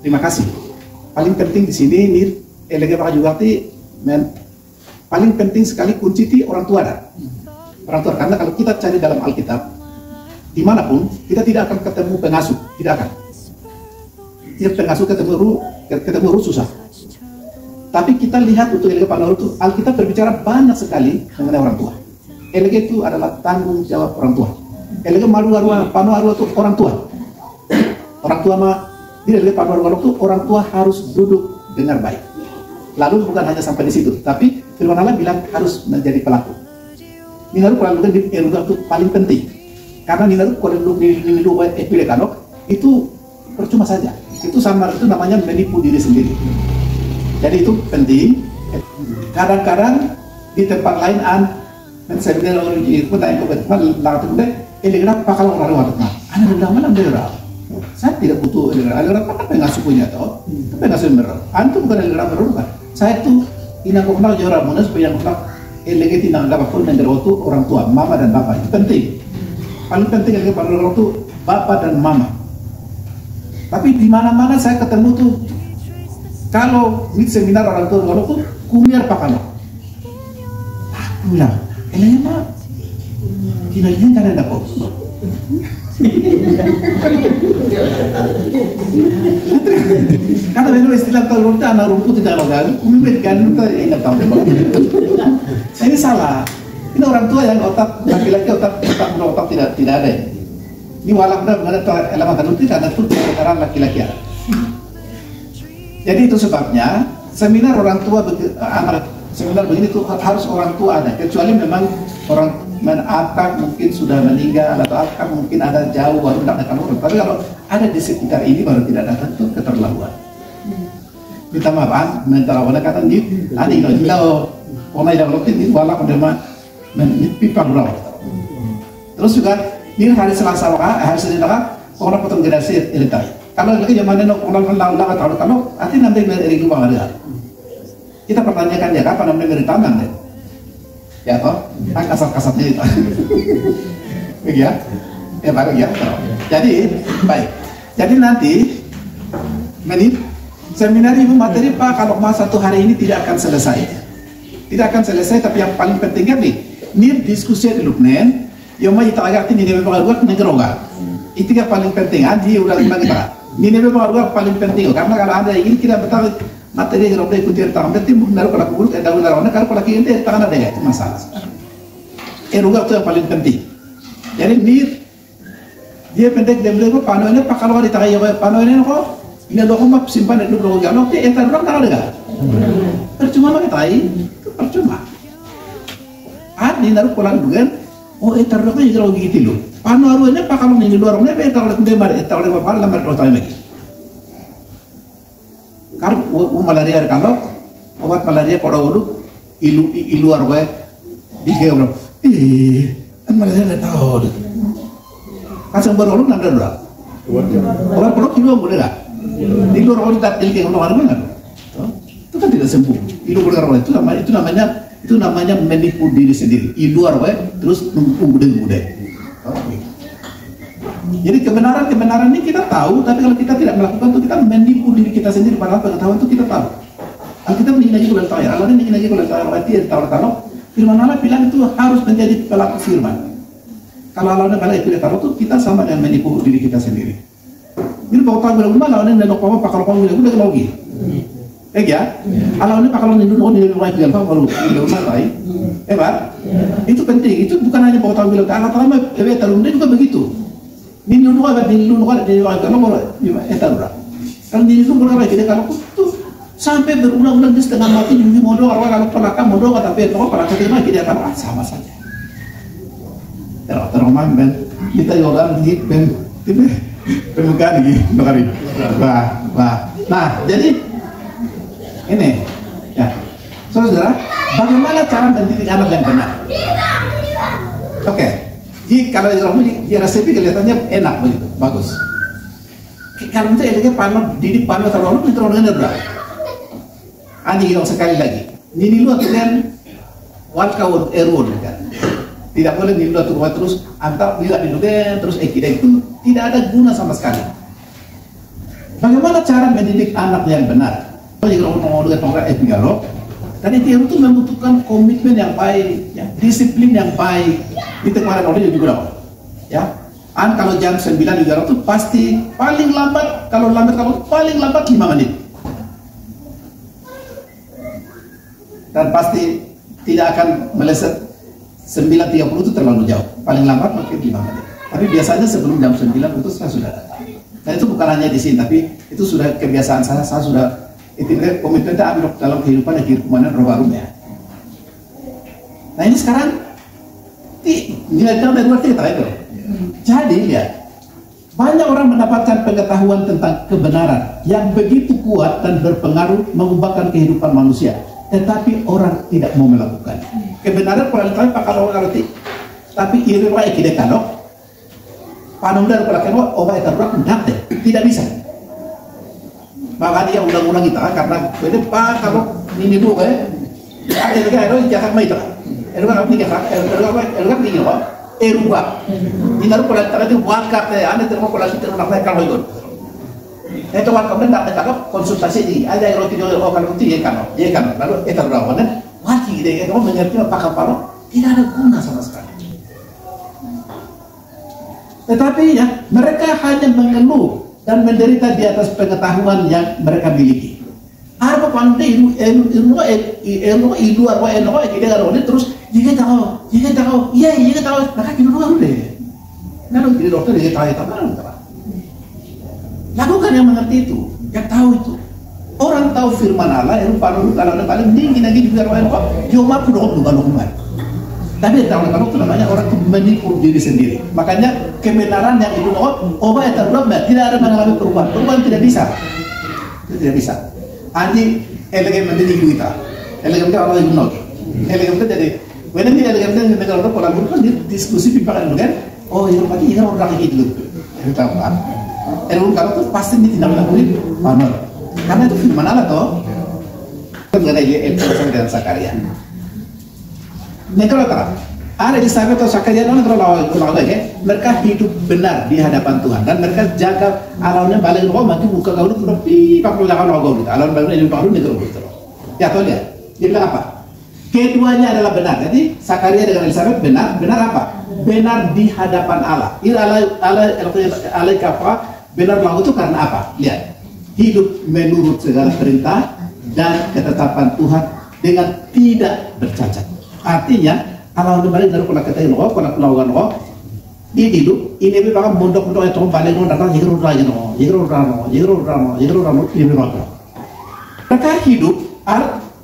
Terima kasih. Paling penting di sini ini elege Pak juga paling penting sekali kunci di orang tua dah. Orang tua, karena kalau kita cari dalam Alkitab dimanapun kita tidak akan ketemu pengasuh, tidak akan. Ya, pengasuh ketemu ruh susah. Tapi kita lihat untuk elege Pak itu Alkitab berbicara banyak sekali mengenai orang tua. Elege itu adalah tanggung jawab orang tua. Elege Panu itu orang tua. Orang tua mah di elege Panu itu orang tua harus duduk dengar baik. Lalu bukan hanya sampai di situ, tapi firman Allah bilang harus menjadi pelaku. Ninaru pelaku di elege itu paling penting. Karena ninaru kalau duduk di luar kanok itu percuma saja. Itu sama, itu namanya menipu diri sendiri. Jadi itu penting. Kadang-kadang di tempat lain saya bilang orang itu tanya kebetulan langsung deh, elege apa kalau orang luar nah, anda bilang mana daerah? Saya tidak butuh elege apa pengasuh punya toh, pengasuh merah. Antum bukan elege merah. Saya tuh ina kau kenal jauh ramona supaya kenal elege tinang dapat pun menjadi orang tua, mama dan bapak itu penting. Paling penting elege pada orang tua bapak dan mama. Tapi di mana-mana saya ketemu tuh kalau di seminar orang tua tuh kumiar pakano. Aku bilang, elege mah kinainya kan ada kok. Karena memang istilah tahun anak rumput tidak logal, umumnya kan kita ingat tahu. Ini salah. Ini orang tua yang otak laki-laki otak tidak ada. Ini walaupun mengenai elemen tertentu karena itu perkara laki-laki. Jadi itu sebabnya seminar orang tua seminar begini itu harus orang tua ada, kecuali memang orang akak mungkin sudah meninggal atau akak mungkin ada jauh baru datang orang. Tapi kalau ada di sekitar ini baru tidak datang itu keterlaluan. Minta maaf, minta awalnya kata ni, ani kalau orang yang lokal ini wala penderma menipipang raw. Terus juga ini hari Selasa hari Senin orang potong generasi elitai. Kalau lagi zaman ini orang lang kalau arti nanti dari rumah ada. Kita pertanyakan ya kapan namanya dari tangan deh. Ya toh, kasar-kasarnya itu. Ya, baru ya. Jadi baik. Jadi nanti seminar ibu materi Pak kalau mas satu hari ini tidak akan selesai. Tidak akan selesai, tapi yang paling penting kan nih diskusi di Luknen, yang mau kita agak ini memang buat negeroga. Itu yang paling penting. Adi udah bilang kita. Ini memang paling penting karena kalau ada ini kita betul materi yang kita ikuti tahun nanti mungkin naruh kalau kubur daun daunnya kalau lagi ini tangan ada ya itu masalah. Eruga itu yang paling penting. Jadi dia pendek dia bilang pano ini pak kalau ditakai pano ini kok ini dokumen simpan itu dokumen kalau dia entar orang tahu enggak? Percuma pakai tai itu percuma. Di naruh pulang juga entar dokumen kalau gitu loh. Pano arunya pak kalau ini luar rumahnya entar oleh kudemar entar oleh bapak lamar dosa lagi. Karena malaria kalau obat malaria pada dulu ilu arwah dikira orang kan malaria nggak tahu deh kasih baru orang nggak ada obat perut ilu boleh nggak ilu orang tak dikira orang mana itu kan tidak sembuh ilu boleh orang itu namanya menipu diri sendiri ilu arwah terus mudah. Jadi kebenaran ini kita tahu, tapi kalau kita tidak melakukan itu kita menipu diri kita sendiri. Padahal pengetahuan itu kita tahu. Alkitab ingin lagi kalau tahu ya, Allah ingin lagi kalau tahu berarti tahu. Firman Allah bilang itu harus menjadi pelaku firman. Kalau Allah balik itu tahu itu kita sama dengan menipu diri kita sendiri. Ini bawa tahu bilang mana Allah ini nak apa kalau kamu bilang udah lagi. Ya, Allah ini kalau ini dulu di rumah itu baru di rumah lain. Pak, itu penting. Itu bukan hanya bawa tahu bilang Allah tahu tahu juga begitu. Nilun kalau etalura. Kalau nilun kalau kita kalau tuh sampai berulang-ulang di setengah mati juga modal kalau pelakang modal tapi kalau pelakang itu kita akan sama saja. Teromang ben kita orang di ben pemukaan lagi bakari. Nah jadi ini ya saudara bagaimana cara mendidik anak yang benar? Oke. Jadi kalau di resepi kelihatannya enak begitu, bagus. Kalau itu elege pano didik pano terlalu itu orangnya berapa? Ani bilang sekali lagi, ini lu aturan walkaut error kan. Tidak boleh nilu aturan terus antar bila dilugen terus kita itu tidak ada guna sama sekali. Bagaimana cara mendidik anak yang benar? Jadi kalau ngomong dengan orang epigalo, tadi dia itu membutuhkan komitmen yang baik, ya, disiplin yang baik. Itu kemarin oleh juga, ya. Kalau jam 9 juga itu pasti paling lambat, kalau paling lambat 5 menit. Dan pasti tidak akan meleset 9.30 itu terlalu jauh. Paling lambat mungkin 5 menit. Tapi biasanya sebelum jam 9 itu saya sudah datang. Dan itu bukan hanya di sini, tapi itu sudah kebiasaan saya sudah itu komitmennya ambil dalam kehidupan dan kehidupan roh-rohnya. Nah ini sekarang nilai-nilai dari luar kita itu. Jadi lihat, banyak orang mendapatkan pengetahuan tentang kebenaran yang begitu kuat dan berpengaruh mengubahkan kehidupan manusia, tetapi orang tidak mau melakukan. Kebenaran kualitasnya pakar orang ngerti, tapi ini orang yang tidak kanok. Panumdar pelakuan obat terberat tidak bisa. Maka dia undang-undang kita karena ini pak kalau ini dulu ada juga itu jangan main itu. Itu kan ini kan ini loh. Eruba. Ini harus pelajaran itu wakaf anda terima kolasi terima kalau itu. Itu wakaf dan dapat konsultasi di ada yang roti kalau itu ya kan lalu itu berapa kan wajib deh kalau mengerti apa kapal tidak ada guna sama sekali. Tetapi ya mereka hanya mengeluh dan menderita di atas pengetahuan yang mereka miliki. Apa pantai ilmu terus jika tahu, iya tahu, maka kita tahu deh. Kalau jadi dokter dia tahu lakukan yang mengerti itu, yang tahu itu. Orang tahu firman Allah, yang kalau paling tinggi lagi juga orang cuma pun bukan. Tapi kalau itu namanya orang itu menipu diri sendiri. Makanya kebenaran yang itu obat terberat tidak ada mengalami perubahan. Perubahan tidak bisa. Itu tidak bisa. Anji elegan mendidik kita. Elegan kita orang yang menol. Elegan kita jadi. When ini elegan kita negara orang pola kan diskusi pimpakan kan. Oh yang pasti ini orang kayak gitu. Kita apa? Elegan kalau itu pasti ini tidak melakukan panel. Karena itu firman Allah toh. Mengenai Elsa dan Zakaria. Negara ada di sana atau Zakaria orang mereka hidup benar di hadapan Tuhan dan mereka jaga alamnya balik roh mati buka kau itu tapi kalau jangan roh gitu alam balik ini baru negara gitu ya tahu lihat dia bilang apa keduanya adalah benar jadi Zakaria dengan Elizabeth benar apa benar di hadapan Allah Allah apa benar lagu itu karena apa lihat hidup menurut segala perintah dan ketetapan Tuhan dengan tidak bercacat. Artinya kalau udah balik dari pola kata yang pola melakukan di hidup ini memang mondok-mondok itu balik datang jiru lagi mereka hidup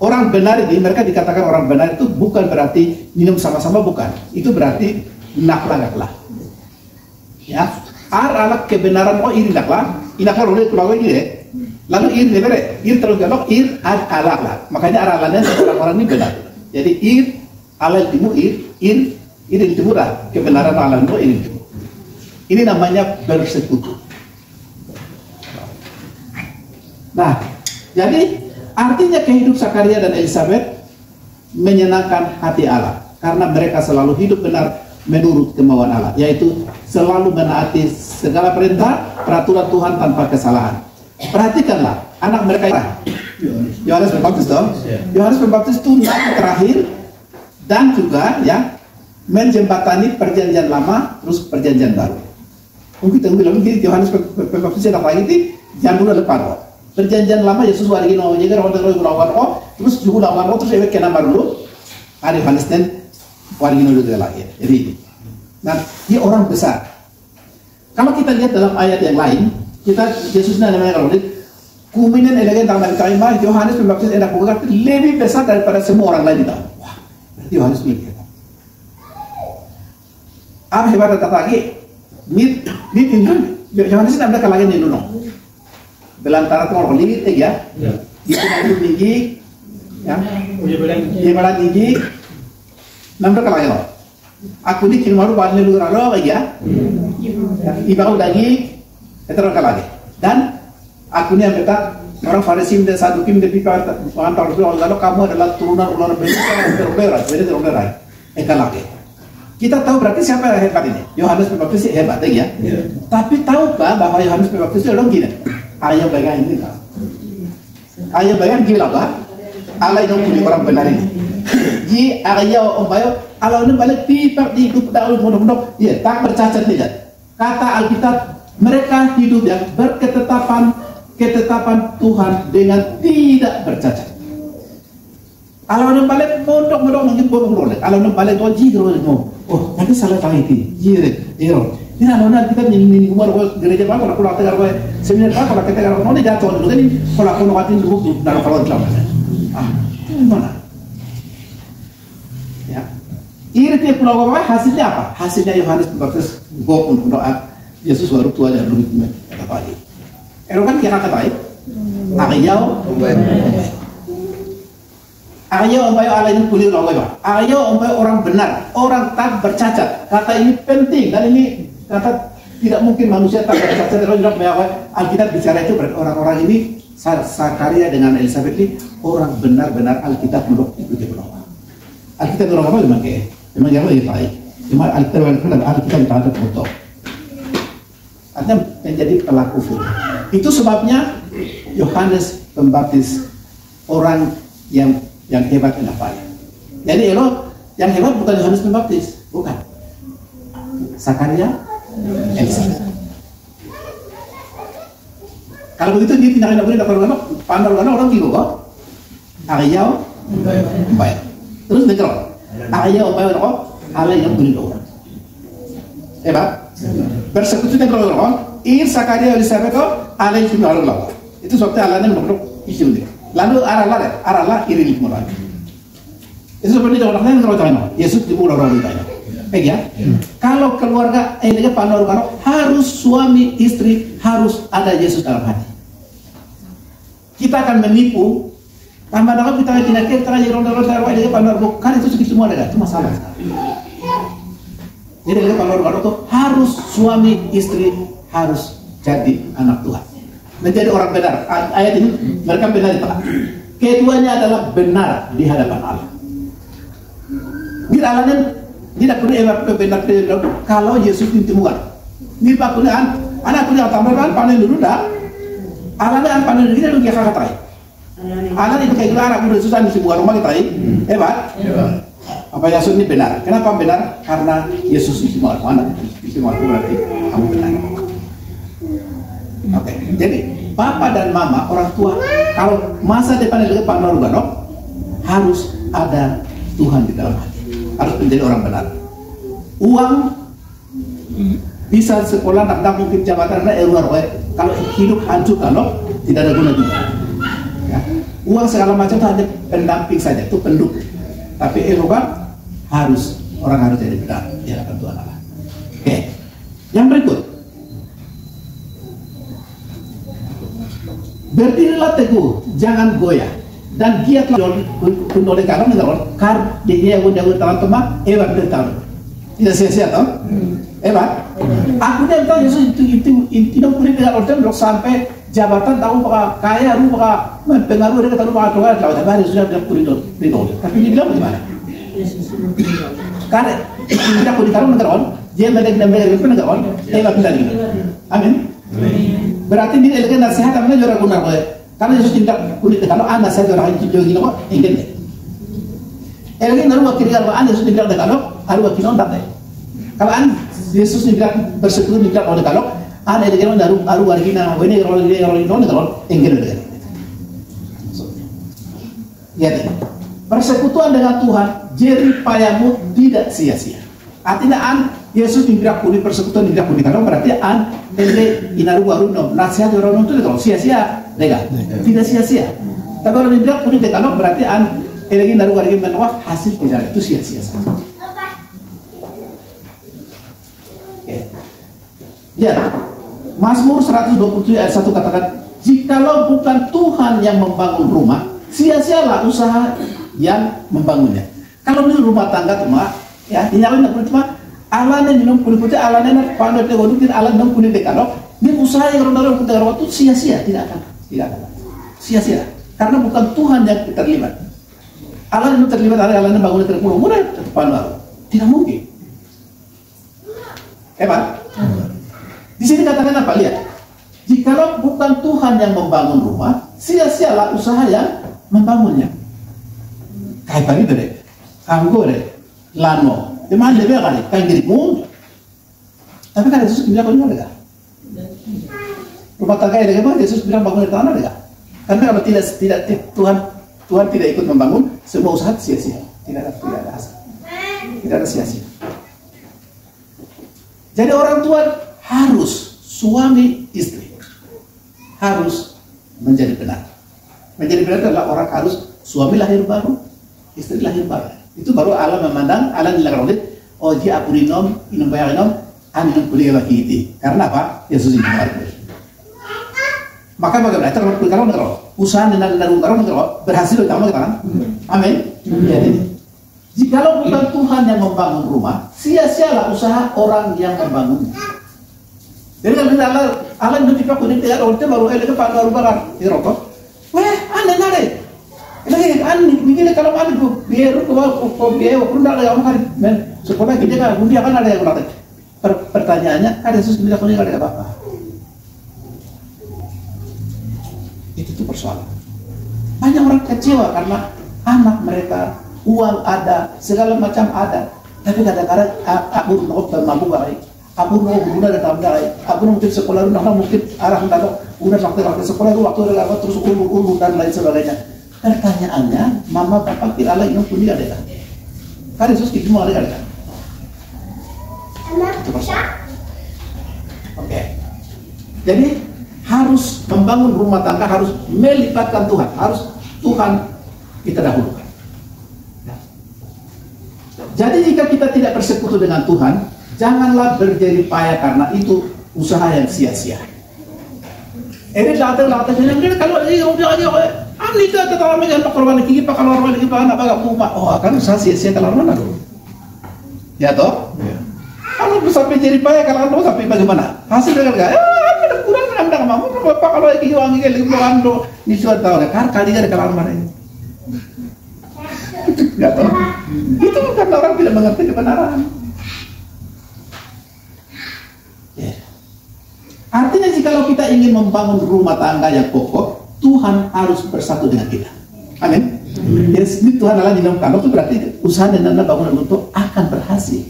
orang benar ini mereka dikatakan orang benar itu bukan berarti minum sama-sama bukan itu berarti naklah ya alat kebenaran ini naklah oleh keluarga ini lalu ir terus galak ir alak makanya aralannya orang-orang ini benar jadi ir alal timu ir timur kebenaran alam itu ini namanya bersekutu. Nah jadi artinya kehidupan Zakaria dan Elizabeth menyenangkan hati Allah karena mereka selalu hidup benar menurut kemauan Allah yaitu selalu menaati segala perintah peraturan Tuhan tanpa kesalahan. Perhatikanlah anak mereka Yohanes Pembaptis dong. Yohanes Pembaptis itu nabi terakhir dan juga ya menjembatani perjanjian lama terus perjanjian baru. Mungkin kita bilang Yohanes Pembaptis yang lagi itu jangan dulu lepas. Perjanjian lama Yesus wargi no jadi orang lawan terus juga lawan terus ewek kena baru ada Yohanes dan wargi no juga lagi. Jadi nah dia orang besar. Kalau kita lihat dalam ayat yang lain kita Yesusnya namanya kalau kuminan elegan dalam kalimat Yohanes Pembaptis enak bukan lebih besar daripada semua orang lain kita. Wah, berarti Yohanes mikir. Apa hebat lagi? Mit Yohanes ini ada kalangan di dunia. Belantara tuh orang limit ya. Itu itu tinggi, ya. Dia badan tinggi. Nampak kalangan. Aku di kilmaru bahan lu raro ya. Ibarat lagi. Terus lagi dan aku ni mereka orang Farisi dan Saduki mendepikan pantar itu lalu kamu adalah turunan ular berbeda lagi kita tahu berarti siapa yang hebat ini Yohanes Pembaptis hebat ya tapi tahukah bahwa Yohanes Pembaptis itu orang gini ayah bagian ini kan. Ayah bagian gila apa? Allah yang punya orang benar ini. Ji ayah bayo Allah ini balik di hidup dahulu mudah-mudahan ya tak bercacat tidak. Kata Alkitab mereka hidup yang berketetapan Tuhan dengan tidak bercacat. Kalau orang balik mondok mungkin boleh. Kalau orang balik tuh jiro oh nanti salah tahu itu jiro. Ini anak kita ini umur gereja apa kalau kita kalau seminar apa kalau kita kalau mau jatuh dulu kan kalau aku ngatin dulu dalam kalau Islam. Itu mana? Ya. Ini pulau apa hasilnya apa? Hasilnya Yohanes Pembaptis untuk doa Yesus baru tua dan belum kata lagi. Kan kira kata baik. Ayo Allah ini pulih orang. Ayo orang benar, orang tak bercacat. Kata ini penting dan ini kata tidak mungkin manusia tak bercacat. Kalau Alkitab bicara itu berarti orang-orang ini Zakaria dengan Elizabeth ini orang benar-benar Alkitab menurut ikuti penolong. Alkitab menurut apa memang yang lebih baik. Cuma Alkitab tak ada foto. Artinya menjadi pelaku firman. Itu sebabnya Yohanes Pembaptis orang yang hebat kenapa? Jadi yang hebat bukan Yohanes Pembaptis, bukan. Zakaria, Elizabeth. Kalau begitu dia tidak boleh dapat orang gitu kok. Ayah, baik. Terus dengar. Ayah, baik kok. Allah yang beri orang. Hebat. Persekutu dengan orang. Ir Zakaria, Elizabeth kok. Allah yang beri orang. Itu sebabnya Allah yang menurut isu ini. Lalu arahlah iri mulai. Itu seperti orang lain kalau tanya, Yesus di mulut orang ditanya. Ya. Kalau keluarga ini panor harus suami istri harus ada Yesus dalam hati. Kita akan menipu. Tambah kita tidak kira orang ini panor kan itu semua ada, itu masalah. Jadi panor itu harus suami istri harus jadi anak Tuhan. Menjadi orang benar. Ayat ini mereka benar itu. Keduanya adalah benar di hadapan Allah. Bila Allah tidak perlu benar kalau Yesus ditemukan. Ini pak kuliah anak kuliah tambahan panen dulu dah. Allah dan panen dulu kita dia kata. Allah itu kayak gelar aku susah di sebuah rumah kita. Hebat. Apa Yesus ini benar? Kenapa benar? Karena Yesus itu mau anak. Itu mau berarti kamu benar. Oke, jadi papa dan mama orang tua kalau masa depan yang Pak Norgano harus ada Tuhan di dalam hati, harus menjadi orang benar. Uang bisa sekolah nak mungkin jabatan kalau hidup hancur kalau tidak ada guna juga. Ya. Uang segala macam itu hanya pendamping saja, itu pendukung. Tapi orang harus jadi benar di hadapan Tuhan Allah. Oke, yang berikut. Berdirilah teguh, jangan goyah, dan giatlah kunoleh kalau menurut kar dia yang teman-teman hebat bertahan. Tidak sia-sia toh? Hebat. Aku dan tahu Yesus itu tidak boleh dengan orang blok sampai jabatan tahu bahwa kaya, lu bahwa pengaruh dia tahu bahwa doa tahu tapi sudah bilang kuridor. Tapi dia bilang bagaimana? Karena tidak kuridor mengeron, dia mendengar pengeron, hebat lagi. Amin. Berarti dia elegan nasihat namanya juara guna karena Yesus tidak kulit kalau anda saya juara itu jogi kok ingin deh elegan naruh wakil kalau anda Yesus tidak kalau naruh wakil non deh kalau anda Yesus tidak bersekutu tidak oleh kalau anda elegan naruh wakil na ini kalau ingin deh ya deh persekutuan dengan Tuhan jerih payamu tidak sia-sia artinya Yesus tidak kulit persekutuan tidak kulit kalau berarti Ele inaru baru no nasihat orang itu kalau sia-sia, tidak sia-sia. Tapi kalau tidak punya dekano berarti lagi naruh lagi menolak hasil tidak itu sia-sia saja. Ya, Mazmur 127 ayat 1 katakan, jikalau bukan Tuhan yang membangun rumah, sia-sialah usaha yang membangunnya. Kalau ini rumah tangga cuma, ya, dinyalain cuma Allah yang minum kulit putih, Allah yang pandai tegoduk, Allah yang kulit dekano. Ini usaha yang orang-orang putih waktu sia-sia, tidak akan, sia-sia. Karena bukan Tuhan yang terlibat. Allah yang terlibat, Allah yang bangun terpulau, mudah pandai, tidak mungkin. Hebat. Di sini katakan apa? Lihat, jika Jikalau bukan Tuhan yang membangun rumah, sia-sialah usaha yang membangunnya. Kayak tadi deh, anggo deh, lano, teman lebih kali, kayak gini pun. Tapi kan Yesus bilang kau ada? Rumah tangga yang bagaimana Yesus bilang bangun dari tanah ada? Karena kalau tidak Tuhan tidak ikut membangun, semua usaha sia-sia, tidak ada asal, tidak ada sia-sia. Jadi orang tua harus suami istri harus menjadi benar. Menjadi benar adalah orang harus suami lahir baru, istri lahir baru. Itu baru Allah memandang, Allah bilang oh dia apurinom, inum bayaginom, aninum kuliah lagi itu. Karena apa? Yesus ini baru. Maka bagaimana? Kalau usaha dan berhasil utama kita kan? Amin. Jadi, jikalau bukan Tuhan yang membangun rumah, sia-sialah usaha orang yang membangunnya. Jadi kalau Allah itu kita kuning tidak orang baru ke pada rumah di rokok. Weh, aneh. Lagi begini kalau aneh biar pun ada yang kan sekolah kita kan dia kan ada yang berarti. Pertanyaannya, ada Yesus bilang kuning ada apa? Itu persoalan. Banyak orang kecewa karena anak mereka, uang ada, segala macam ada, tapi kadang-kadang aku dan mampu baik. Aku mau guna dan tamdai, aku mungkin sekolah mungkin arah tanda udah waktu sekolah itu waktu ada terus ulur dan lain sebagainya. Pertanyaannya, mama papa kira lagi yang punya ada kan? Kan Yesus itu mau ada kan? Itu persoalan. Oke. Jadi harus membangun rumah tangga harus melibatkan Tuhan, harus Tuhan kita dahulukan. Jadi jika kita tidak bersekutu dengan Tuhan, janganlah berjeri payah karena itu usaha yang sia-sia. Ini datang kalau ini udah amni kita tahu megan pakorban lagi anak agak rumah. Oh, kan usaha sia-sia kalau mana dulu. Ya toh? Kalau sampai jeri payah kalau sampai bagaimana? Hasil dengan enggak? Kurang anda mau bapak kalau lagi wangi lagi ando ni sudah tahu kan kali ada kalau mana ini. Ya toh? Itu karena orang tidak mengerti kebenaran. Artinya jikalau kita ingin membangun rumah tangga yang kokoh, Tuhan harus bersatu dengan kita. Amin. Yes, Tuhan Allah dinamakan itu berarti usaha dan bangunan untuk akan berhasil.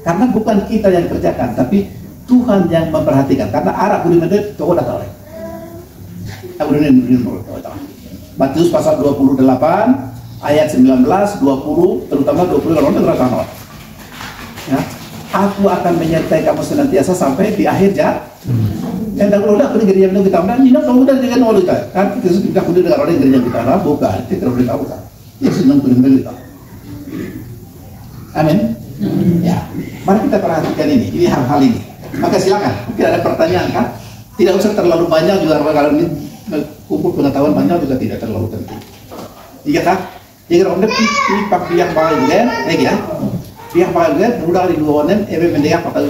Karena bukan kita yang kerjakan, tapi Tuhan yang memperhatikan. Karena arah budiman itu tahu dah tahu. Matius pasal 28 ayat 19, 20, terutama 20 kalau orang tahu. Ya. Aku akan menyertai kamu senantiasa sampai di akhir zaman. Yang dahulu aku di gereja kita udah nino kamu udah dengan orang kita kan kita sudah dengan orang gereja kita lah bukan kita terus tahu kan Yesus senang dengan kita. Amin. Ya, mari kita perhatikan ini hal-hal ini. Maka silakan mungkin ada pertanyaan kan, tidak usah terlalu banyak juga kalau ini kumpul pengetahuan banyak juga tidak terlalu penting. Iya kan? Jika orang ini pak biang bagai kan, ya. Biang bagai mudah di dua orang, mendengar apa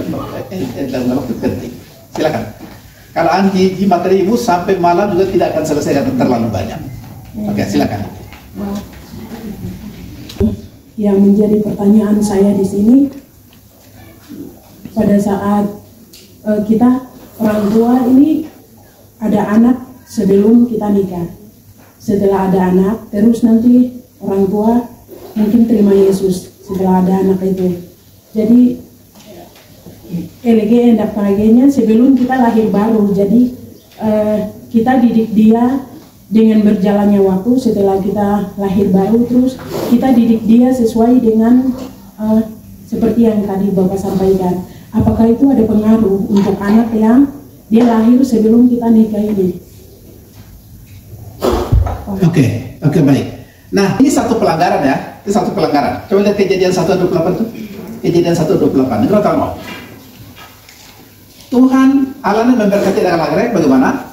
dalam waktu penting. Silakan. Kalau anji di materi ibu sampai malam juga tidak akan selesai karena terlalu banyak. Oke, silakan. Yang menjadi pertanyaan saya di sini pada saat kita orang tua ini ada anak sebelum kita nikah. Setelah ada anak, terus nanti orang tua mungkin terima Yesus setelah ada anak itu. Jadi LG dan sebagainya sebelum kita lahir baru. Jadi kita didik dia dengan berjalannya waktu setelah kita lahir baru, terus kita didik dia sesuai dengan seperti yang tadi Bapak sampaikan. Apakah itu ada pengaruh untuk anak yang dia lahir sebelum kita nikah ini? Oke, baik. Nah, ini satu pelanggaran ya. Ini satu pelanggaran. Coba lihat kejadian 1:28 itu. Kejadian 1:28. Ini tahu mau? Tuhan Allah memberkati dengan lagrek bagaimana?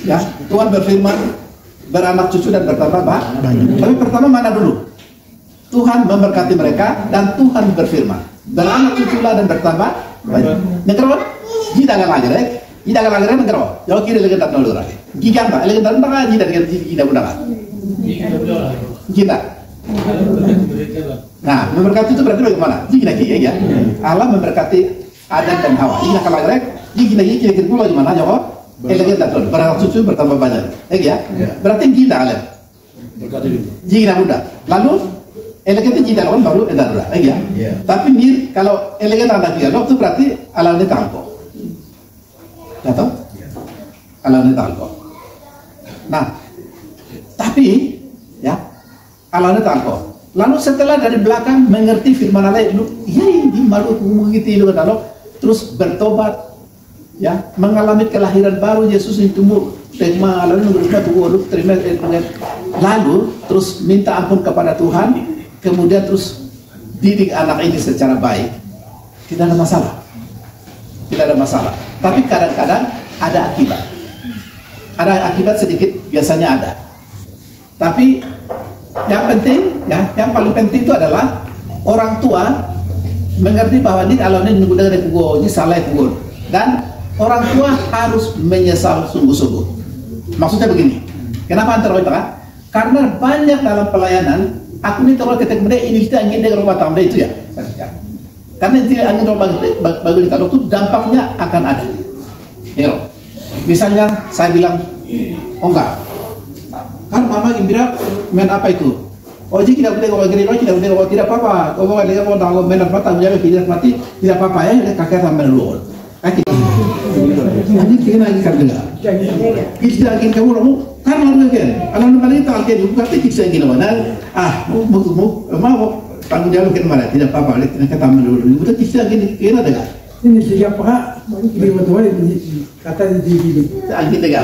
Ya, Tuhan berfirman beranak cucu dan bertambah banyak. Tapi pertama mana dulu? Tuhan memberkati mereka dan Tuhan berfirman beranak cuculah dan bertambah banyak. Negara jidagan lagrek negara. Jauh kiri lagi tak nol lagi. Gigan tak, lagi tak nol jidan kita bundakan. Kita. Nah, memberkati itu berarti bagaimana? Jika ya, Allah memberkati Adam dan Hawa. Ini kalau lagrek, jika kita pula gimana? Jawab. Elegen tak tuan, beranak cucu bertambah banyak. Ya, berarti kita kalian. Jika muda. Lalu elegen itu kita lawan baru edan dah. Ya. Tapi ni kalau elegen anak dia, itu berarti alam ni tangko. Tahu? Alam ni tangko. Nah, tapi ya alam ni tangko. Lalu setelah dari belakang mengerti firman Allah itu, ya ini malu begitu itu lalu terus bertobat, ya mengalami kelahiran baru Yesus itu terima lalu terima lalu terus minta ampun kepada Tuhan, kemudian terus didik anak ini secara baik, tidak ada masalah, tidak ada masalah. Tapi kadang-kadang ada akibat sedikit biasanya ada, tapi yang penting, ya, yang paling penting itu adalah orang tua mengerti bahwa ini kalau ini nunggu dari pugo, ini salah pugo, dan orang tua harus menyesal sungguh-sungguh. Maksudnya begini, kenapa antar orang tua? Karena banyak dalam pelayanan, aku ini terlalu ketek mereka ini kita ingin dengan rumah tangga itu ya. Karena tidak ingin rumah bagi kalau itu dampaknya akan ada. Ya, misalnya saya bilang, oh enggak. Kan mama gembira main apa itu? Oh jadi tidak boleh ngomong gini, tidak boleh ngomong tidak apa-apa. Ngomong dengan orang tahu main apa tahu jadi tidak mati tidak apa-apa ya. Kakek tambah dulu. Kakek. Jadi kita lagi kan dengar. Kita lagi kamu kamu kan lalu kan. Alam kali itu alkitab juga tapi kita lagi mana? Mau tanggung jawab ke mana? Tidak apa-apa. Kita tambah dulu. Kita kita lagi kena dengar. Ini siapa? Ini betul kata di angin tegak.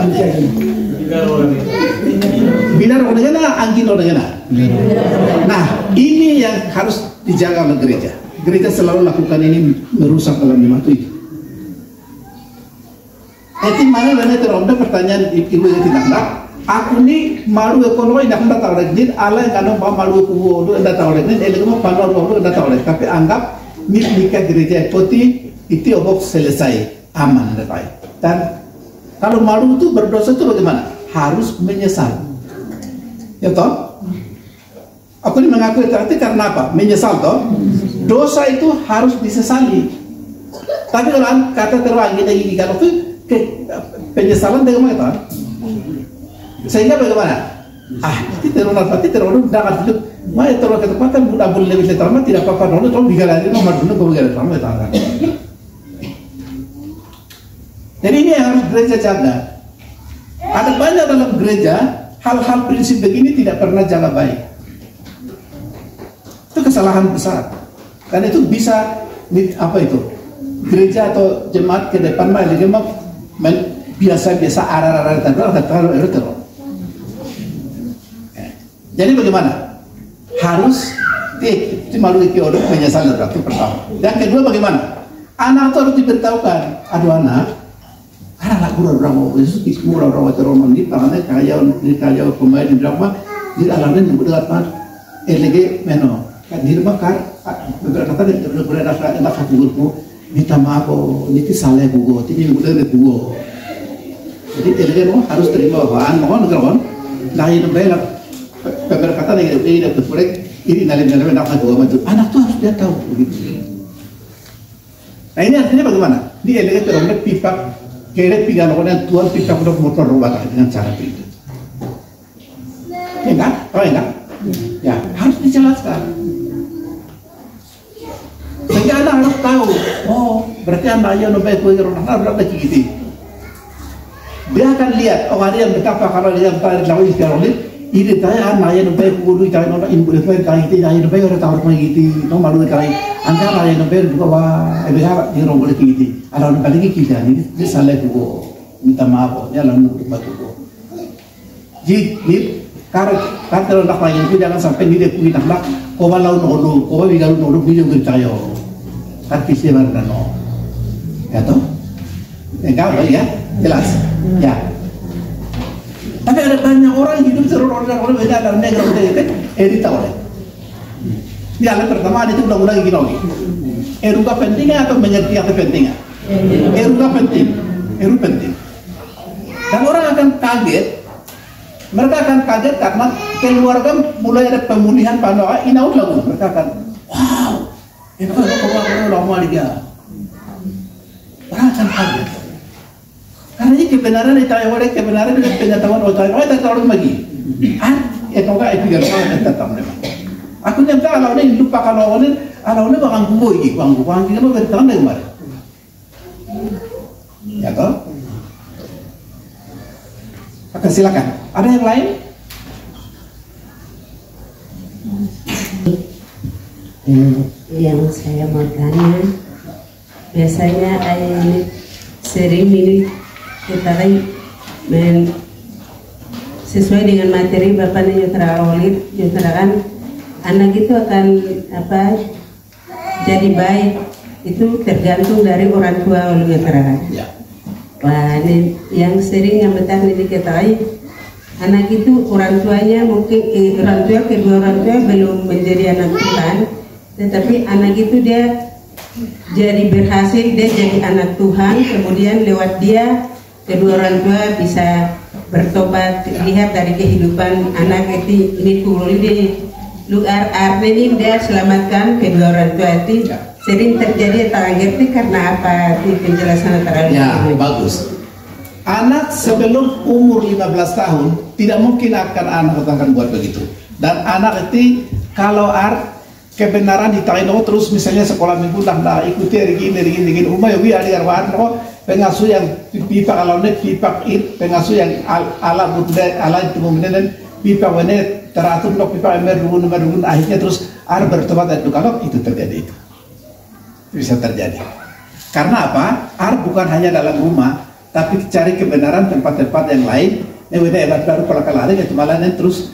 Binar orang negara, angin orang negara. Nah, ini yang harus dijaga oleh gereja. Gereja selalu lakukan ini merusak dalam iman itu. Itu mana dan itu ronda pertanyaan ibu yang tidak nak. Aku ni malu ekonomi nak hendak tahu lagi. Allah yang kadang malu kubu itu hendak tahu lagi. Elok mau panon itu hendak tahu lagi. Tapi anggap nikah gereja itu obok selesai aman datang. Dan kalau malu itu berdosa itu bagaimana? Harus menyesal. Ya toh? Aku ini mengaku itu karena apa? Menyesal toh? Dosa itu harus disesali. Tapi kalau kata terwangi lagi kalau itu penyesalan bagaimana toh? Sehingga bagaimana? Itu terlalu dapat itu. Mai terlalu ketepatan budak boleh lebih terima tidak apa-apa dulu terlalu digalani nomor dulu kau digalani terima itu. Jadi ini yang harus gereja jaga. Ada banyak dalam gereja hal-hal prinsip begini tidak pernah jaga baik. Itu kesalahan besar. Dan itu bisa apa itu? Gereja atau jemaat ke depan biasa-biasa arah-arah terlalu. Jadi bagaimana? Harus itu malu dikiodok menyesal itu pertama. Yang kedua bagaimana? Anak itu harus diberitahukan. Aduh anak kurang berapa Yesus kismu orang teroman di tangannya kaya pemain di drama di dalamnya yang berdekat elege meno di rumah kan beberapa kata beberapa anak satu grup minta maaf ini salah bugo ini udah bugo jadi elege harus terima bahan mohon kawan lain bela beberapa kata yang ini dapat proyek ini nalim anak satu anak tuh harus dia tahu begitu. Nah ini artinya bagaimana? Di elege teromnya pipa kere pigan orang tuan pipa untuk motor rumah dengan cara itu. Ya kan? Oh enggak? Ya harus dijelaskan. Sehingga anak harus tahu. Oh berarti anaknya nomor kue orang berapa gitu. Dia akan lihat. Oh ada yang betapa kalau dia tahu lagi sekarang ini tanya anaknya nomor kue tanya nomor ibu dia tanya itu anaknya nomor orang tahu apa gitu. Nomor malu tanya. Angka anaknya nomor juga wah ebihar dia orang boleh gitu. Ada orang lagi kita ini dia salah buku minta maaf ya lalu batu buku. Jadi kalau nak lagi itu jangan sampai dia punya nak kau malu nodo, kau bigal nodo video bercayo. Kan kisah mana no, ya toh? Enggak ya, jelas. Ya. Tapi ada banyak orang hidup orang beda dalam negara itu, edit tahu deh. Di alam pertama itu udah gini. Eruga pentingnya atau mengerti apa pentingnya? Eruga penting. Dan orang akan kaget. Mereka akan kaget karena keluarga mulai ada pemulihan pada inaud lagu. Mereka akan wow. Ini kan lama dia. Orang akan kaget. Karena Karena kebenaran itu oleh kebenaran dengan pengetahuan otak orang lagi. Itu enggak itu yang tetap memang. Aku nyampe kalau ini lupa kalau ini bakal gua ini, bang kita mau bertahan dari mana? Ya toh? Oke, silakan. Ada yang lain? Yang saya mau tanya, biasanya ayah sering ini kita sesuai dengan materi Bapak nyutarakan anak itu akan jadi baik itu tergantung dari orang tua oleh nyutarakan. Ya. Wah, ini yang sering yang betul ini diketahui anak itu orang tuanya mungkin kedua orang tua belum menjadi anak Tuhan, tetapi anak itu dia jadi berhasil, dia jadi anak Tuhan, kemudian lewat dia kedua orang tua bisa bertobat. Lihat dari kehidupan anak itu ini luar ini dia selamatkan kedua orang tua itu. Sering terjadi target karena apa? Di penjelasan terlalu Ya, bagus. Anak sebelum umur 15 tahun tidak mungkin anak akan buat begitu. Dan anak itu kalau kebenaran ditarik terus misalnya sekolah minggu dah ikuti hari ini rumah ya ada arwah pengasuh yang pipa kalau nek pipa pengasuh yang ala budaya ala itu kemudian pipa wene teratur untuk pipa nomor akhirnya terus bertobat itu kalau itu terjadi itu bisa terjadi. Karena apa? Bukan hanya dalam rumah, tapi cari kebenaran tempat-tempat yang lain. Wene baru kalau kalari itu malah terus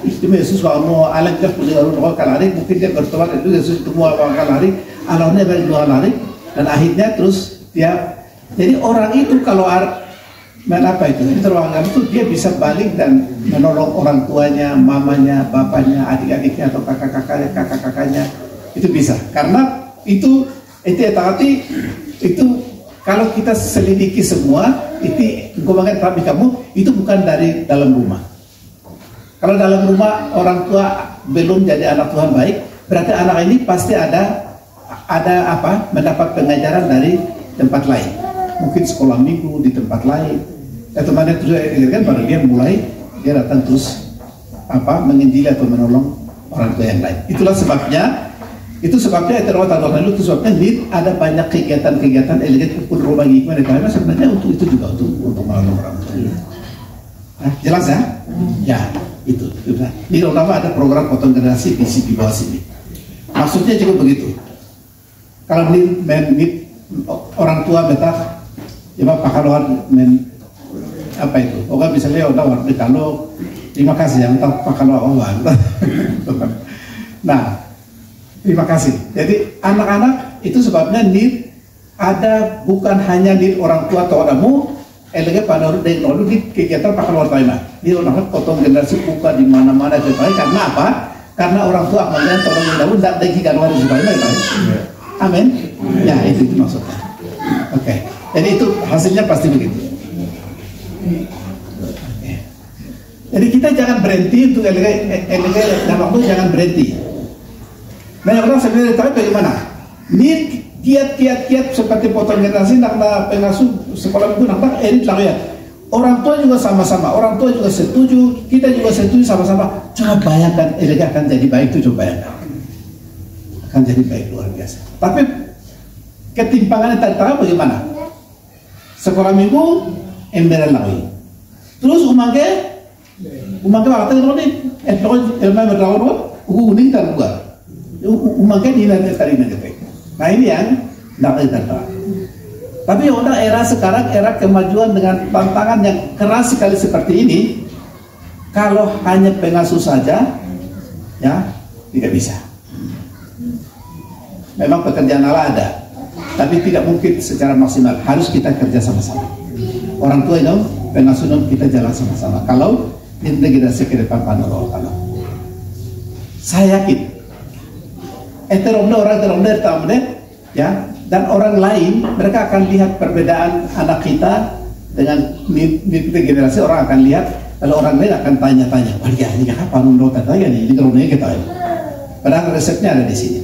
itu Yesus mau alam kita punya orang kalari mungkin dia bertobat itu Yesus itu mau kalari alaunya berdua kalari dan akhirnya terus dia jadi orang itu kalau terwangan itu dia bisa balik dan menolong orang tuanya, mamanya, bapaknya, adik-adiknya atau kakak-kakaknya itu bisa karena itu hati itu kalau kita selidiki semua itu ngomongin kamu itu bukan dari dalam rumah. Kalau dalam rumah orang tua belum jadi anak Tuhan baik, berarti anak ini pasti ada mendapat pengajaran dari tempat lain. Mungkin sekolah minggu di tempat lain. Teman-teman itu kan baru dia datang terus menginjili atau menolong orang tua yang lain. Itu sebabnya itu ada banyak kegiatan elegan pun rumah gimana karena sebenarnya untuk itu juga untuk menolong orang tua. Jelas ya? Ya. Itu di utama ada program potong generasi di bawah sini. Maksudnya juga begitu. Kalau orang tua beta, ya pakaluan itu. Orang misalnya udah warna kalau terima kasih yang tak pakaluan orang. Nah, terima kasih. Jadi anak-anak itu sebabnya ada bukan hanya orang tua atau orangmu. Elegan pada orang di kegiatan pakar luar tanah. Dia orang potong generasi buka di mana-mana supaya karena apa? Karena orang tua amalnya tolong dahulu tidak lagi ganuan supaya amin. Ya itu maksudnya. Oke. Jadi itu hasilnya pasti begitu. Jadi kita jangan berhenti untuk elegan dan waktu jangan berhenti. Nah orang sebenarnya tahu bagaimana? Kiat-kiat seperti potong generasi nak pengasuh sekolah itu nampak elit lah ya. Orang tua juga sama-sama, orang tua juga setuju, kita juga setuju sama-sama. Coba bayangkan elegan akan jadi baik itu coba bayangkan. Akan jadi baik luar biasa. Tapi ketimpangannya tak bagaimana? Sekolah minggu emberan lagi. Terus umangke waktu itu elma berlawan, kuning tak buka. Umangke di lantai tadi nanti. Nah ini yang tidak kita. Tapi udah era sekarang era kemajuan dengan tantangan yang keras sekali seperti ini. Kalau hanya pengasuh saja, ya tidak bisa. Memang pekerjaan Allah ada, tapi tidak mungkin secara maksimal. Harus kita kerja sama-sama. Orang tua itu, pengasuh itu kita jalan sama-sama. Kalau integrasi ke depan Allah. Saya yakin. Orang ya, dan orang lain mereka akan lihat perbedaan anak kita dengan generasi orang akan lihat, lalu orang lain akan tanya-tanya, wah ya ini apa menurut tanya ini kalau kita, padahal resepnya ada di sini.